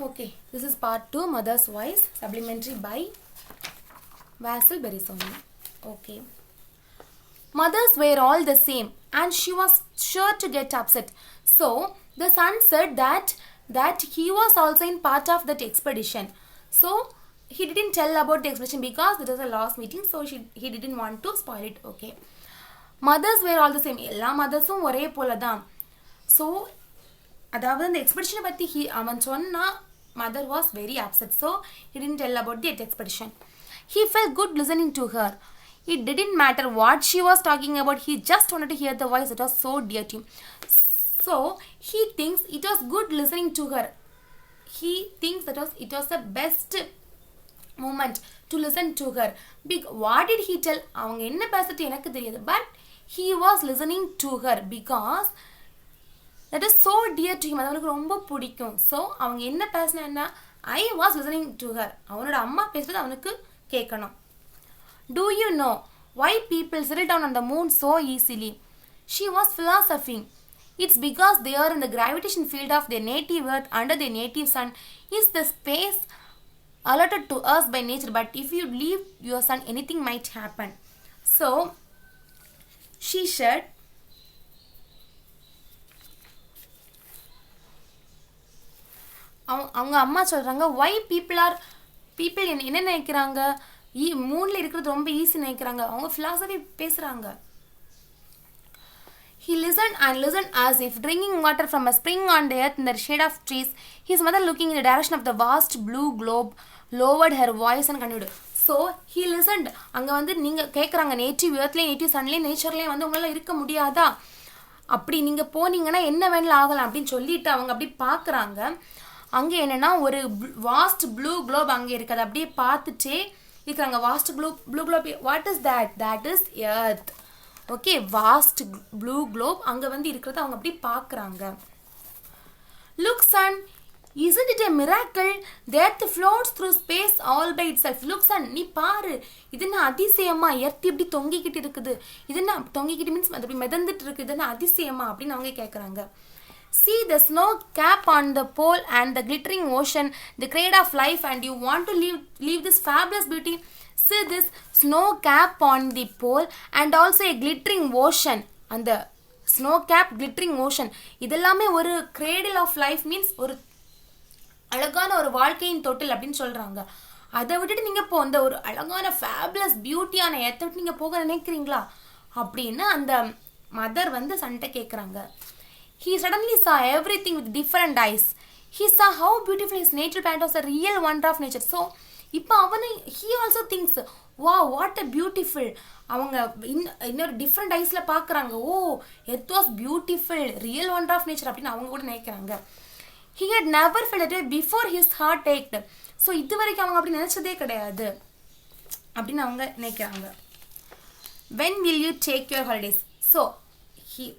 Okay, this is part 2, Mother's Voice, supplementary by Vasil Berisoni. Okay. Mothers were all the same and she was sure to get upset. So, the son said that he was also in part of that expedition. So, he didn't tell about the expedition because it was a last meeting, so he didn't want to spoil it. Okay. Mothers were all the same. எல்லா மதர்ஸும் ஒரே போல தான். So, அதாவது அந்த எக்ஸ்பெடிஷனை பற்றி அவன் சொன்னா mother was very upset, so he didn't tell about the expedition. He felt good listening to her. It didn't matter what she was talking about, he just wanted to hear the voice that was so dear to him. So he thinks it was good listening to her. He thinks that it was the best moment to listen to her. What did he tell? அவங்க என்ன பேசிட்டு எனக்கு தெரியாது, but he was listening to her because that is so dear to him. அவனுக்கு ரொம்ப பிடிக்கும். So அவங்க என்ன பேசினா I was listening to her. அவனோட அம்மா பேசுறது அவனுக்கு கேட்கணும். Do you know why people settle down on the moon so easily? She was philosophizing. It's because they are in the gravitation field of their native earth under their native sun. Is the space allotted to us by nature, but if you leave your sun, anything might happen. So she said, அவங்க அம்மா சொல்றாங்க why people என்ன நினைக்கிறாங்க, மூன்ல இருக்கிறது ரொம்ப easy நினைக்கிறாங்க. அவங்க philosophy பேசுறாங்க. He listened and listened as if drinking water from a spring on the earth in the shade of trees. His mother, looking in the direction of the vast blue globe, lowered her voice and continued. So he listened. அங்க வந்து நீங்க கேக்குறாங்க native எர்த்லயே native சன்லயே நேச்சர்லயே வந்து உங்களால இருக்க முடியாதா, அப்படி நீங்க போனீங்கன்னா என்ன வேணாலும் ஆகலாம் அப்படின்னு சொல்லிட்டு அவங்க அப்படி பாக்குறாங்க. அங்கே என்னன்னா ஒரு வாஸ்ட் ப்ளூ குளோப் அங்கே இருக்குது, அப்படியே பார்த்துட்டே இருக்கிறாங்க. Vast blue globe, what is that is earth. Okay, vast blue globe அங்கே வந்து இருக்கிறத அவங்க அப்படி பார்க்குறாங்க. Look son, isn't it a miracle? The earth floats through space all by itself. Look son, நீ பாரு, இது என்ன அதிசயமா, எர்த் இப்படி தொங்கிக்கிட்டு இருக்குது, இது என்ன தொங்கிக்கிட்டு மீன்ஸ் அப்படி மிதந்துட்டு இருக்கு, இது என்ன அதிசயமா அப்படின்னு அவங்க கேட்குறாங்க. See the snow cap on the pole and the glittering ocean, the cradle of life, and you want to leave this fabulous beauty. See this snow cap on the pole and also a glittering ocean. And the snow cap, glittering ocean, இதெல்லாமே ஒரு cradle of life means ஒரு அழகான ஒரு வாழ்க்கையின் தொட்டில் அப்படின்னு சொல்றாங்க. அதை விட்டுட்டு நீங்க இப்போ அந்த ஒரு அழகான ஃபேபுலஸ் பியூட்டியான எர்த்தை விட்டு நீங்க போக நினைக்கிறீங்களா அப்படின்னு அந்த மதர் வந்து சண்டை கேட்குறாங்க. He suddenly saw everything with different eyes. He saw how beautiful his nature planet was, a real wonder of nature. So இப்போ அவனு he also thinks, wow, what a beautiful. அவங்க இன்னொரு டிஃப்ரெண்ட் ஐஸ்ல பார்க்குறாங்க. ஓ, it was beautiful, real wonder of nature அப்படின்னு அவங்க கூட நினைக்கிறாங்க. He had never felt that way before his heart ached. So இது வரைக்கும் அவங்க அப்படி நினைச்சதே கிடையாது அப்படின்னு அவங்க நினைக்கிறாங்க. When will you take your holidays? So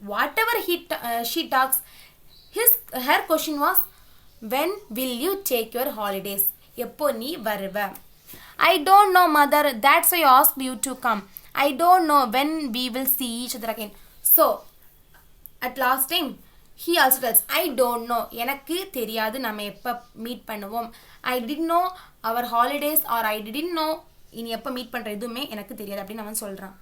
whatever she talks, her question was, when will you take your holidays? எப்போ நீ வருவ? I don't know mother, that's why I asked you to come. I don't know when we will see each other again. So at last time he also tells, I don't know, எனக்கு தெரியாது நம்ம எப்போ meet பண்ணுவோம். I didn't know our holidays, or I didn't know இனி எப்போ meet பண்ணுற எதுவுமே எனக்கு தெரியாது அப்படின்னு அவன் சொல்கிறான்.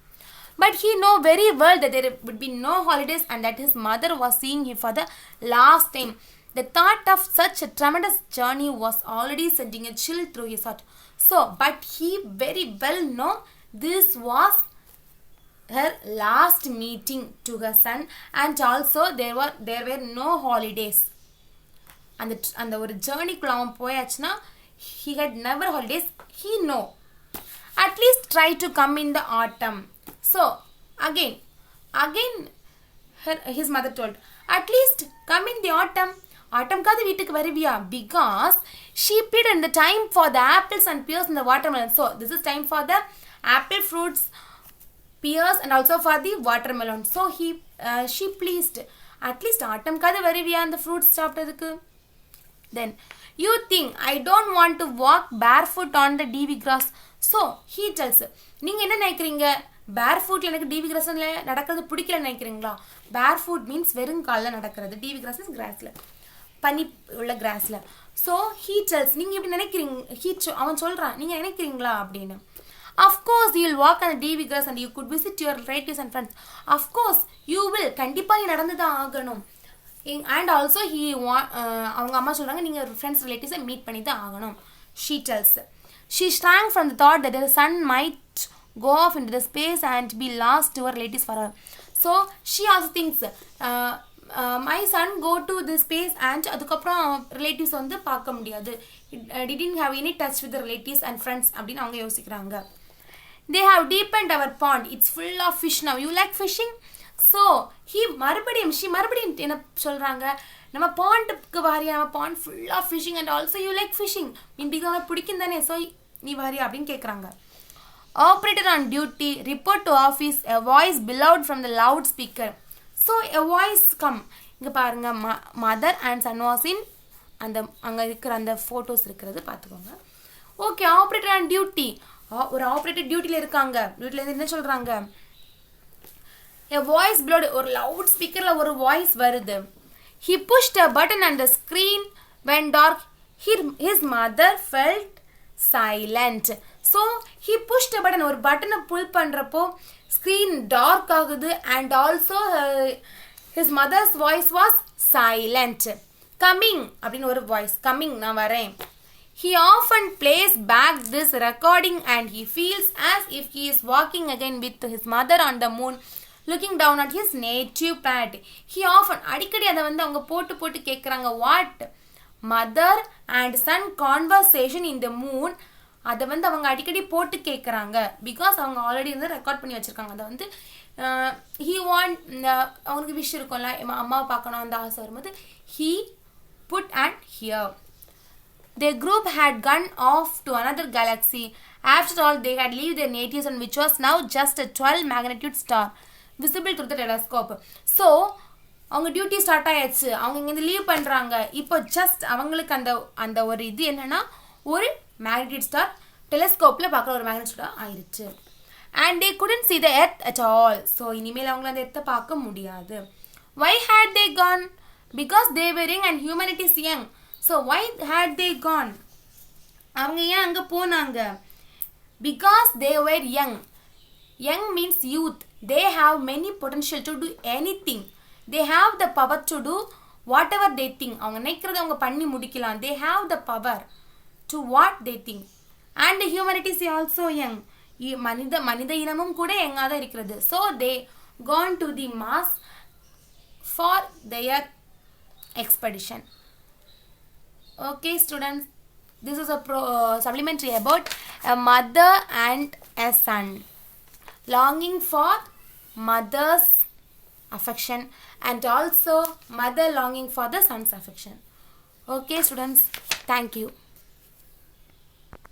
But he know very well that there would be no holidays and that his mother was seeing him for the last time. The thought of such a tremendous journey was already sending a chill through his heart. So, but he very well know this was her last meeting to her son, and also there were no holidays. And ஒரு ஜர்னிக்குள்ள அவன் போயாச்சுன்னா he had never holidays. He know. At least try to come in the autumn. So again his mother told, at least come in the autumn. ஆட்டம்காவது வீட்டுக்கு வருவியா? Because she pleaded in the time for the apples and pears and the watermelon. So this is time for the apple fruits, pears, and also for the watermelon. So she pleased, at least ஆட்டம்காவது வருவியா அந்த fruits சாப்பிட்டதுக்கு. Then you think I don't want to walk barefoot on the dewy grass. So he tells, நீங்க என்ன நினைக்கிறீங்க, barefoot எனக்கு TV கிராஸ்ல நடக்கிறது பிடிக்கல நினைக்கிறீங்களா? barefoot means வெறும் கால்ல நடக்கிறது, டிவி கிராஸ் இஸ் கிராஸ்ல. பனி உள்ள கிராஸ்ல. ஸோ ஹீ டெல்ஸ், நீங்கள் எப்படி நினைக்கிறீங்க, அவன் சொல்கிறான் நீங்கள் நினைக்கிறீங்களா அப்படின்னு. Of course you will walk and TV cross and you good visit your relatives and friends. Of course you will, கண்டிப்பாக நீ நடந்து தான் ஆகணும். அண்ட் ஆல்சோ அவங்க அம்மா சொல்கிறாங்க நீங்கள் ஃப்ரெண்ட்ஸ் ரிலேட்டிவ்ஸை மீட் பண்ணி தான் ஆகணும். She டெல்ஸ். She shrank from the thought that the sun might go off into the space and be lost to her relatives forever. So she also thinks my son go to the space and அதுக்கப்புறம் relatives வந்து பார்க்க முடியாது. Didn't have any touch with the relatives and friends அப்படின்னு அவங்க யோசிக்கிறாங்க. They have deepened our pond. It's full of fish now. You like fishing? So she மறுபடியும் என்ன சொல்றாங்க, நம்ம பாண்டுக்கு வாரியா, நம்ம pond full of fishing and also you like fishing, மீன் பிடிக்கும் தானே, ஸோ நீ வாரியா அப்படின்னு கேட்குறாங்க. Operator on duty report to office, a voice bellowed from the loud speaker. So a voice come. இங்கே பாருங்க, mother and son was in அந்த அங்கே இருக்கிற அந்த ஃபோட்டோஸ் இருக்கிறது பார்த்துக்கோங்க. ஓகே, ஆப்ரேட்டர் ஆன் டியூட்டி, ஒரு ஆப்ரேட்டர் டியூட்டியில் இருக்காங்க. டியூட்டியில் என்ன சொல்கிறாங்க, எ வாய்ஸ் பிலவுட், ஒரு லவுட் ஸ்பீக்கரில் ஒரு வாய்ஸ் வருது. He pushed a button and the screen went dark. His mother felt silent. So he pushed a button. ஒரு பட்டனை புல் பண்றப்போ screen dark ஆகுது and also his mother's voice was silent. Coming அப்படின்னு ஒரு voice, coming, நான் வரேன். He often plays back this recording and he feels as if he is walking again with his mother on the moon, looking down at his native planet. He often, அடிக்கடி அதை வந்து அவங்க போட்டு கேட்குறாங்க. What, mother and son conversation in the moon, அதை வந்து அவங்க அடிக்கடி போட்டு கேட்குறாங்க. பிகாஸ் அவங்க ஆல்ரெடி வந்து ரெக்கார்ட் பண்ணி வச்சுருக்காங்க. அதை வந்து ஹீ வாண்ட், அவங்களுக்கு விஷ் இருக்கும்ல, அம்மாவை பார்க்கணும் அந்த ஆசை வரும்போது he put and here. Their group had gone off to another galaxy. After all, they had left their native sun, which was now just a 12 magnitude star, visible through the telescope. So அவங்க duty start ஆயாச்சு, அவங்க இங்கேருந்து leave பண்ணுறாங்க. இப்போ just அவங்களுக்கு அந்த ஒரு இது என்னன்னா, ஒரு மேக்னெட்டிக் ஸ்டார் டெலிஸ்கோப்பில் பார்க்குற ஒரு மேக்னெட்டிக் ஸ்டார் ஆயிடுச்சு. And they couldn't see the earth at all. So இனிமேல் அவங்கள அந்த எர்த்தை பார்க்க முடியாது. Why had they gone? Because they were young and humanity is young. So why had they gone? அவங்க ஏன் அங்கே போனாங்க? Because they were young. Young means youth. They have many potential to do anything. They have the power to do whatever they think. அவங்க நினைக்கிறத அவங்க பண்ணி முடிக்கலாம். They have the power to what they think. And the humanity is also young. மனித இனமும் கூட யங்காக தான் இருக்கிறது. So they gone to the Mars for their expedition. Okay students, this is a supplementary about a mother and a son longing for mother's affection and also mother longing for the son's affection. Okay students, thank you.